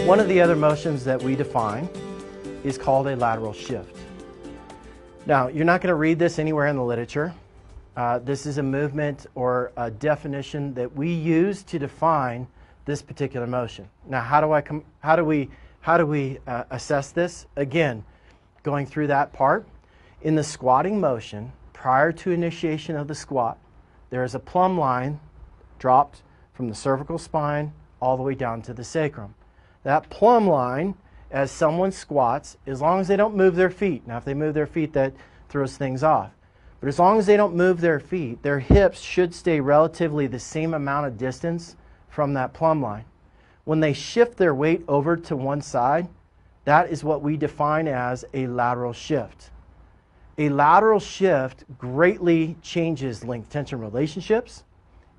One of the other motions that we define is called a lateral shift. Now, you're not going to read this anywhere in the literature. This is a movement or a definition that we use to define this particular motion. Now, how do we assess this? Again, going through that part. In the squatting motion, prior to initiation of the squat, there is a plumb line dropped from the cervical spine all the way down to the sacrum. That plumb line, as someone squats, as long as they don't move their feet. Now, if they move their feet, that throws things off. But as long as they don't move their feet, their hips should stay relatively the same amount of distance from that plumb line. When they shift their weight over to one side, that is what we define as a lateral shift. A lateral shift greatly changes length-tension relationships,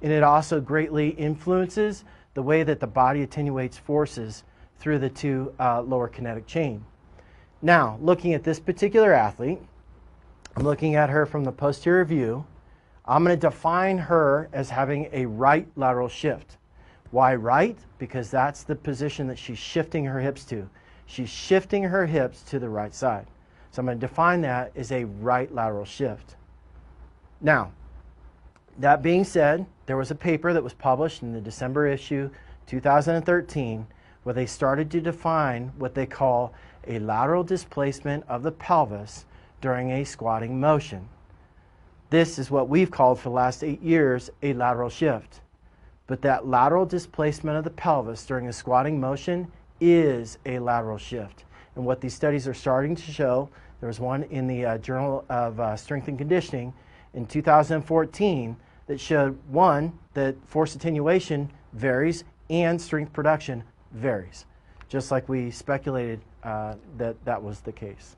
and it also greatly influences the way that the body attenuates forces through the two lower kinetic chain. Now, looking at this particular athlete, I'm looking at her from the posterior view. I'm going to define her as having a right lateral shift. Why right? Because that's the position that she's shifting her hips to. She's shifting her hips to the right side. So I'm going to define that as a right lateral shift. Now, that being said, there was a paper that was published in the December issue 2013 where they started to define what they call a lateral displacement of the pelvis during a squatting motion. This is what we've called for the last 8 years a lateral shift. But that lateral displacement of the pelvis during a squatting motion is a lateral shift. And what these studies are starting to show, there was one in the Journal of Strength and Conditioning in 2014 that showed, one, that force attenuation varies and strength production varies, just like we speculated that was the case.